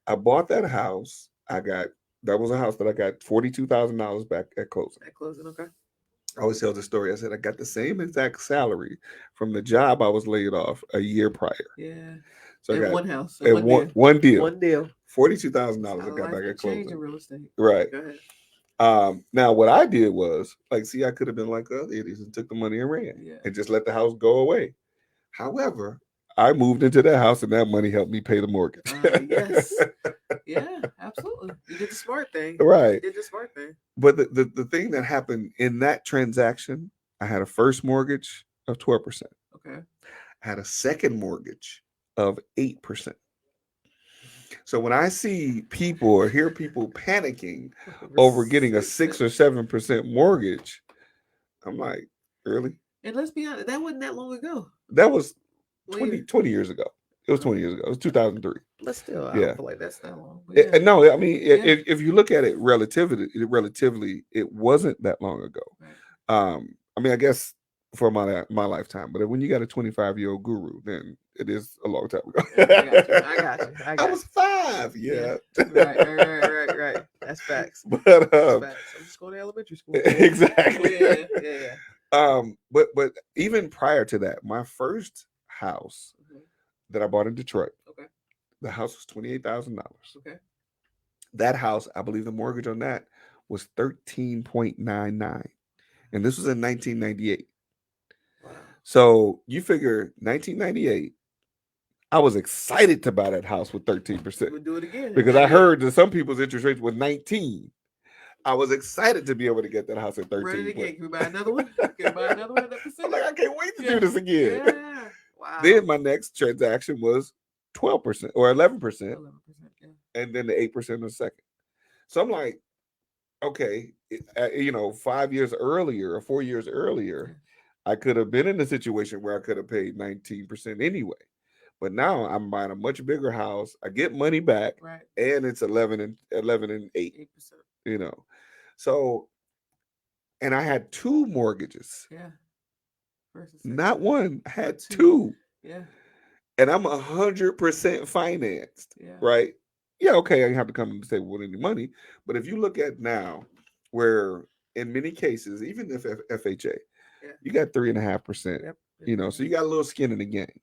I bought that house. That was a house that I got $42,000 back at closing. At closing, okay. I always tell the story. I said I got the same exact salary from the job I was laid off a year prior. Yeah. So I In got one house, in at one deal. one deal, One deal. That's $42,000 how I got life back can at change in closing. real estate. Right. Go ahead. Now what I did was like, see, I could have been like other idiots and took the money and ran Yeah. and just let the house go away. However, I moved into that house and that money helped me pay the mortgage. Yes. Yeah, absolutely. You did the smart thing. You Right. did the smart thing. But the thing that happened in that transaction, I had a first mortgage of 12%. Okay. I had a second mortgage of 8%. So when I see people or hear people panicking over getting a 6 or 7% mortgage, I'm like, really? And let's be honest, that wasn't that long ago. That was Well, 20 years ago. It was 20 years ago. It was 2003. but still, I Yeah. don't feel like that's that long. But yeah. No, I mean, Yeah. if you look at it relatively, it wasn't that long ago. Right. I mean, I guess for my lifetime, but when you got a 25-year-old guru, then it is a long time ago. I got you. I was 5. Yeah. Right. That's facts. But That's facts. I'm just going to elementary school. exactly. Yeah. But even prior to that, my first house that I bought in Detroit, Okay. the house was $28,000. Okay. That house, I believe the mortgage on that was 13.99. And this was in 1998. Wow. So you figure 1998, I was excited to buy that house with 13%. We'll do it again. Because I heard that some people's interest rates were 19. I was excited to be able to get that house at 13. Run it again. Can we buy another one? Can we buy another one? I'm like, I can't wait to do this again. Yeah. Wow. Then my next transaction was 12% or 11%. 11%. Yeah. And then the 8% the second. So I'm like, okay, 5 years earlier or 4 years earlier, I could have been in a situation where I could have paid 19% anyway. But now I'm buying a much bigger house. I get money back, right, and it's 11 and 8%. So, and I had 2 mortgages. Yeah. Not one. I had 2. Yeah. And I'm 100% financed. Yeah. Right? Yeah, okay, I have to come to the table with any money. But if you look at now, where in many cases, even if FHA, you got 3.5%. Yep. So you got a little skin in the game.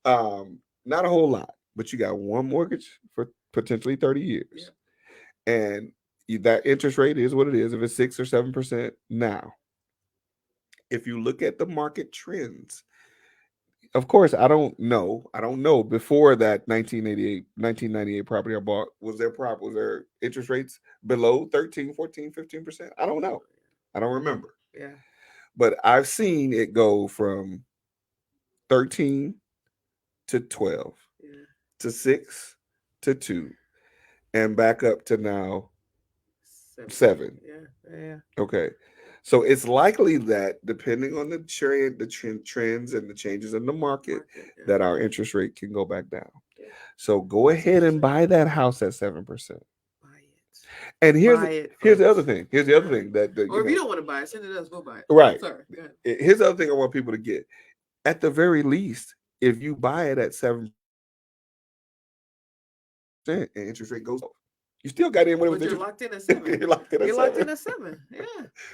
Not a whole lot, but you got one mortgage for potentially 30 years. Yeah. And that interest rate is what it is. If it's 6 or 7% now, if you look at the market trends, of course, I don't know before that 1998 property I bought, was there interest rates below 13, 14, 15%? I don't know. I don't remember. Yeah. But I've seen it go from 13 to 12 to 6 to 2 and back up to now 7. Yeah. Okay. So it's likely that depending on the trends and the changes in the market, that our interest rate can go back down. Yeah. So go ahead and buy that house at 7%. Buy it. And here's the other thing. Here's the other thing that or if you don't want to buy it, send it to us. We'll buy it. Right. Sorry. Go ahead. Here's the other thing I want people to get. At the very least, if you buy it at 7%, and interest rate goes up, you still got in with it. You're locked in at 7. You're locked in at 7. Yeah.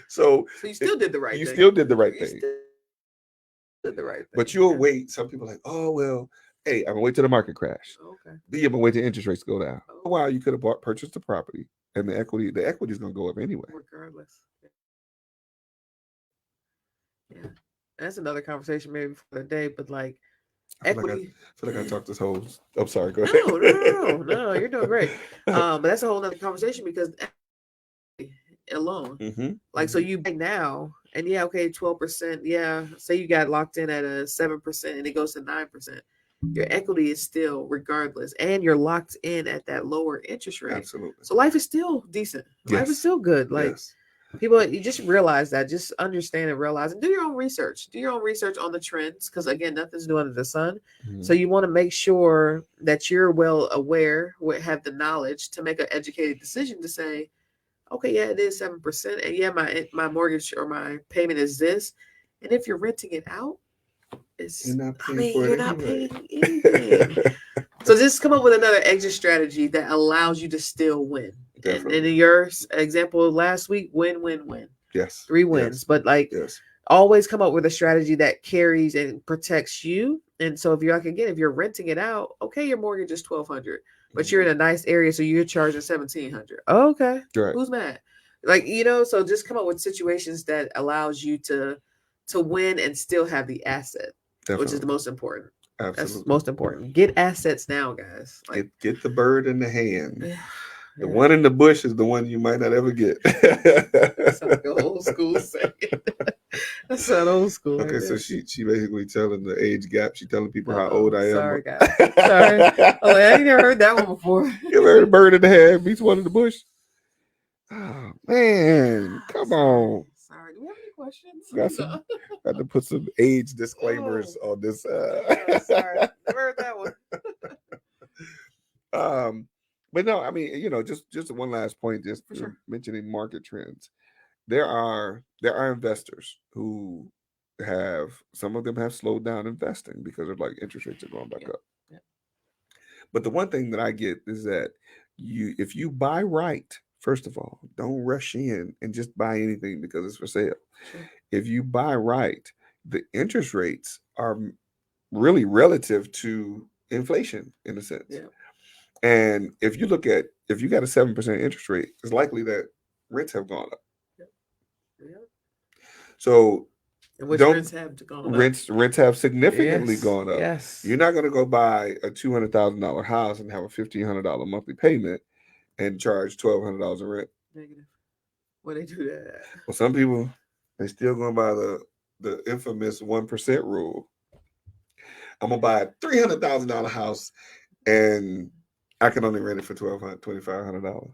So you still did the right thing. You still did the right thing. Did the right thing. But you'll wait. Some people are like, oh well, A, I'm gonna wait till the market crash. Okay. B, I'm gonna wait till interest rates go down. A while you could have purchased the property, and the equity is gonna go up anyway. Regardless. Yeah. That's another conversation maybe for the day, but like equity. I feel like I talked this whole. I'm sorry. Go ahead. No, you're doing great. But that's a whole other conversation because alone, like so you buy now, and 12%. Yeah, say you got locked in at a 7%, and it goes to 9%. Your equity is still regardless, and you're locked in at that lower interest rate. Absolutely. So life is still decent. Life is still good. Like. Yes. People, you just realize that. Just understand and realize, and do your own research. Do your own research on the trends, because again, nothing's new under the sun. So you want to make sure that you're well aware, have the knowledge to make an educated decision to say, okay, yeah, it is 7%, and yeah, my mortgage or my payment is this, and if you're renting it out, you're not paying anything. So just come up with another exit strategy that allows you to still win. And in your example last week, win. Yes. 3 wins. Yes. But like, Yes. always come up with a strategy that carries and protects you. And so if you're like, again, if you're renting it out, okay, your mortgage is 1,200, but you're in a nice area, so you're charging 1,700. Okay, Right. who's mad? Like, so just come up with situations that allows you to win and still have the asset, which is the Definitely. most important. That's Absolutely. most important. Get assets now, guys. Like, Get the bird in the hand. yeah. The one in the bush is the one you might not ever get. That's like an old school saying. That's an old school. Okay, Right so there. she basically telling the age gap. She telling people how old I am. Sorry, guys. Sorry. Oh, I ain't never heard that one before. You ever heard a bird in the hand beats one in the bush? Oh man, come on. Sorry. Do we have any questions? Got to put some age disclaimers on this. Sorry. Never heard that one. But no, I mean, just one last point, just For sure. mentioning market trends. There are investors who have, some of them have slowed down investing because of, like, interest rates are going back up. Yeah. But the one thing that I get is that if you buy right, first of all, don't rush in and just buy anything because it's for sale. Sure. If you buy right, the interest rates are really relative to inflation in a sense. Yeah. And if you got a 7% interest rate, it's likely that rents have gone up. Yeah. So and which rents have gone up? Rents have significantly gone up. Yes. You're not going to go buy a $200,000 house and have a $1,500 monthly payment and charge $1,200 in rent. Negative. Why they do that? Well, some people, they still going by the infamous 1% rule. I'm gonna buy a $300,000 house and I can only rent it for $2,500.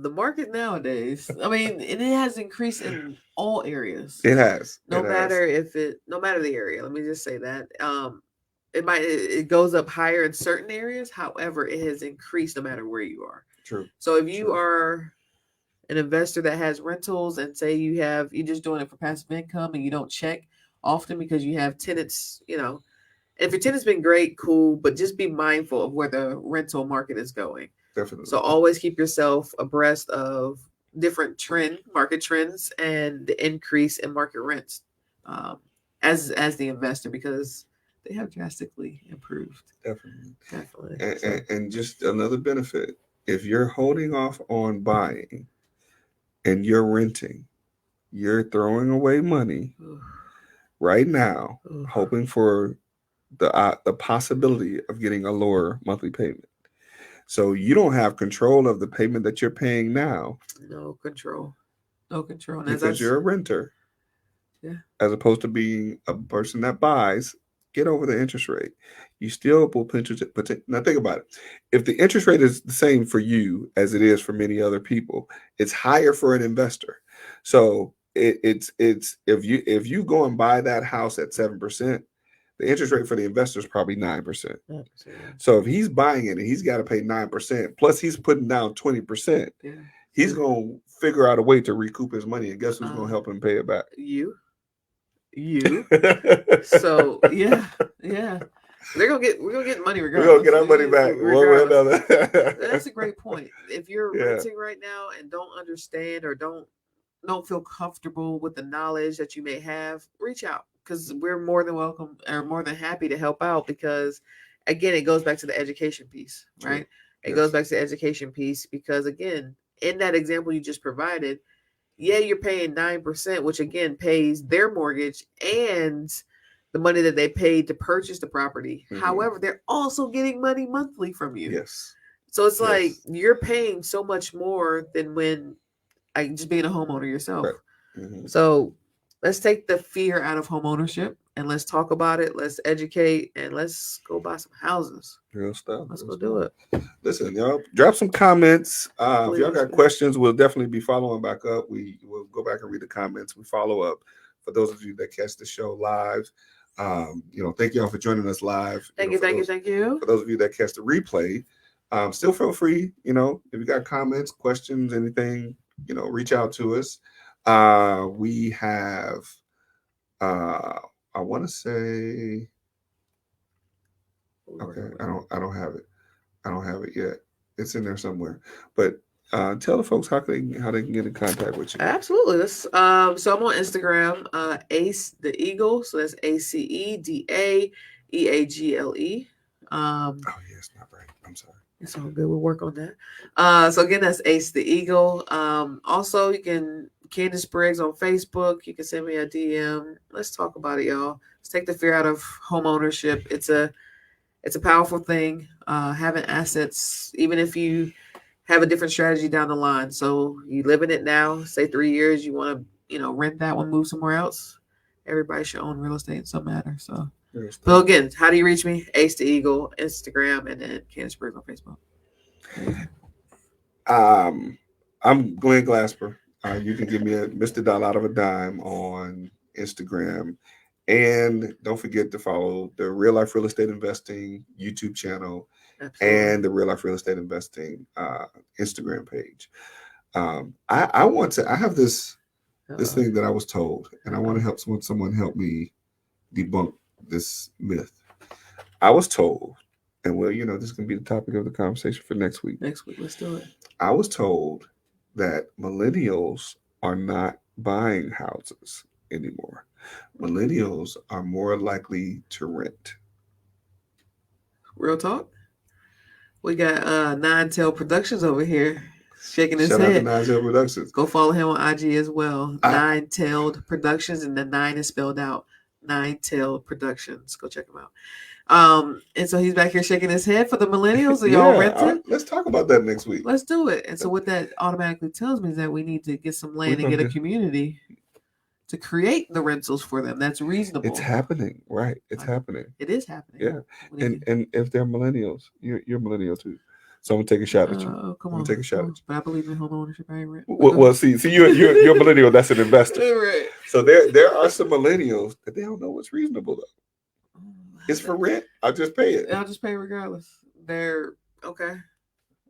The market nowadays, I mean, it has increased in all areas. It has. No matter the area. Let me just say that. It goes up higher in certain areas. However, it has increased no matter where you are. True. So if you are an investor that has rentals and say you're just doing it for passive income and you don't check often because you have tenants, if your tenant's been great, cool, but just be mindful of where the rental market is going. Definitely. So always keep yourself abreast of different market trends and the increase in market rents as the investor, because they have drastically improved. Definitely. And just another benefit, if you're holding off on buying and you're renting, you're throwing away money right now, hoping for the possibility of getting a lower monthly payment. So you don't have control of the payment that you're paying now. No control. Because you're a renter. Yeah. As opposed to being a person that buys, get over the interest rate. You still will potentially. Now think about it. If the interest rate is the same for you as it is for many other people, it's higher for an investor. So it's if you go and buy that house at 7%, the interest rate for the investor is probably 9%. So if he's buying it and he's got to pay 9%, plus he's putting down 20%, he's going to figure out a way to recoup his money. And guess who's going to help him pay it back? You. So yeah. We're gonna get money regardless. We're gonna get our money back one way or another. That's a great point. If you're renting right now and don't understand or don't feel comfortable with the knowledge that you may have, reach out, because we're more than welcome or more than happy to help out, because again, it goes back to the education piece, right? It goes back to the education piece, because again, in that example you just provided, you're paying 9%, which again pays their mortgage and the money that they paid to purchase the property. Mm-hmm. However, they're also getting money monthly from you. Yes. So it's like you're paying so much more than when just being a homeowner yourself. Right. Mm-hmm. So let's take the fear out of homeownership and let's talk about it. Let's educate and let's go buy some houses. Real stuff. Let's go do it. Listen, y'all, drop some comments. If y'all got questions, we'll definitely be following back up. We'll go back and read the comments. We follow up. For those of you that catch the show live, thank y'all for joining us live. Thank you. For those of you that catch the replay, still feel free, if you got comments, questions, anything, reach out to us. We have, I want to say, okay, I don't have it. I don't have it yet. It's in there somewhere. But Tell the folks how they can get in contact with you. Absolutely. Let's so I'm on Instagram, Ace the Eagle. So that's ACEDAEAGLE. Oh yeah, it's not right. I'm sorry. It's all good. We'll work on that. So again, that's Ace the Eagle. Also you can Candace Briggs on Facebook. You can send me a DM. Let's talk about it, y'all. Let's take the fear out of home ownership. It's a powerful thing. Having assets, even if you have a different strategy down the line. So you live in it now, say 3 years, you want to, rent that one, move somewhere else. Everybody should own real estate in some manner. So again, how do you reach me? Ace the Eagle, Instagram, and then Candace Briggs on Facebook. I'm Glenn Glasper. You can give me a Mr. Dollar Out of a Dime on Instagram. And don't forget to follow the Real Life Real Estate Investing YouTube channel. Absolutely. And the Real Life Real Estate Investing Instagram page. I have this thing that I was told, and I want to help someone help me debunk this myth. I was told, and this is going to be the topic of the conversation for next week. Next week, let's do it. I was told that millennials are not buying houses anymore. Millennials are more likely to rent. Real talk? We got Nine Tail Productions over here shaking his head. Shout out to Nine Tail Productions. Go follow him on IG as well. Nine Tailed Productions, and the 9 is spelled out. Nine Tailed Productions. Go check him out. And so he's back here shaking his head for the millennials. Are y'all renting? Let's talk about that next week. Let's do it. And so what that automatically tells me is that we need to get some land and get a community to create the rentals for them. That's reasonable. It's happening, right? It's happening. It is happening. Yeah. And if they're millennials, you're millennial too. So I'm gonna take a shot at you. Oh, come on. Take a shot at you. But I believe in home ownership. I ain't rent. Well, see, you're a millennial. That's an investor. Right. So there are some millennials that they don't know what's reasonable though. It's for rent. I'll just pay it. I'll just pay regardless. They're okay.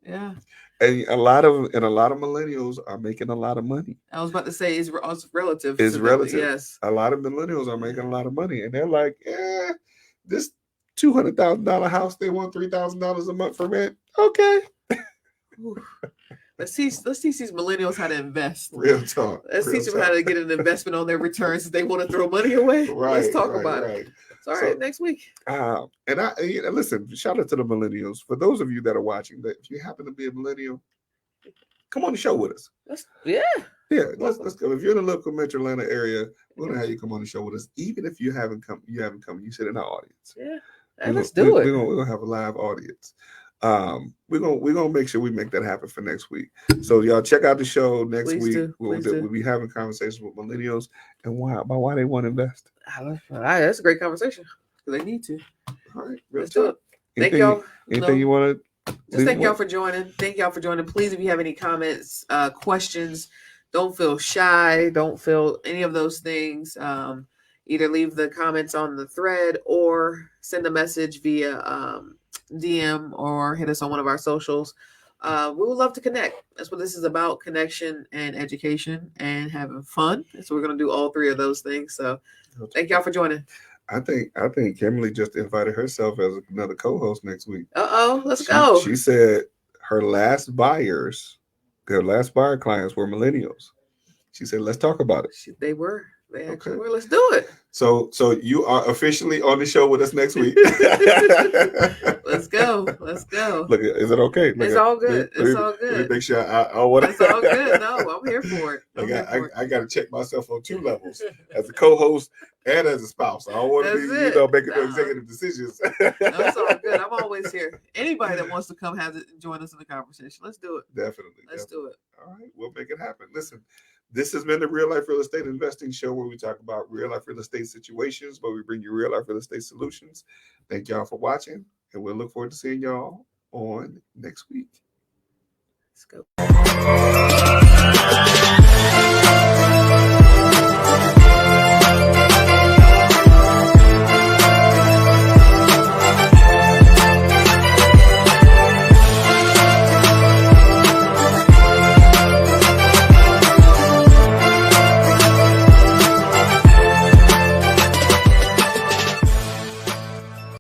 Yeah. And a lot of millennials are making a lot of money. I was about to say it's relative. It's relative. Yes. A lot of millennials are making a lot of money, and they're like, this $200,000 house, they want $3,000 a month for rent. Okay. Let's teach these millennials how to invest. Real talk. Let's teach them how to get an investment on their returns if they want to throw money away. Right. Let's talk about it. So, all right, next week. And listen, shout out to the millennials. For those of you that are watching, that if you happen to be a millennial, come on the show with us. Let's go. If you're in the local Metro Atlanta area, we're gonna have you come on the show with us. Even if you haven't come, you sit in our audience. Yeah. Let's do it. We're gonna have a live audience. We're gonna make sure we make that happen for next week. So y'all check out the show next week. We'll be having conversations with millennials and why they want to invest. That's a great conversation. They need to. All right, let's do it. Thank y'all. Anything you want to? Just thank y'all for joining. Thank y'all for joining. Please, if you have any comments, questions, don't feel shy. Don't feel any of those things. Either leave the comments on the thread or send a message via DM or hit us on one of our socials. We would love to connect. That's what this is about: connection and education and having fun. So we're going to do all three of those things. So thank y'all for joining. I think Kimberly just invited herself as another co-host next week. Let's go. She said her last buyer clients were millennials. She said, let's talk about it. They were. They actually were. Let's do it. So you are officially on the show with us next week. Let's go. Look, is it okay? It's all good. It's all good. Let me make sure I want to. It's all good. No, I'm here for it. I got to check myself on two levels: as a co-host and as a spouse. I don't want to be, making no executive decisions. No, it's all good. I'm always here. Anybody that wants to come join us in the conversation, let's do it. Definitely. Let's do it. All right, we'll make it happen. Listen. This has been the Real Life Real Estate Investing Show, where we talk about real life real estate situations, but we bring you real life real estate solutions. Thank y'all for watching, and we'll look forward to seeing y'all on next week. Let's go.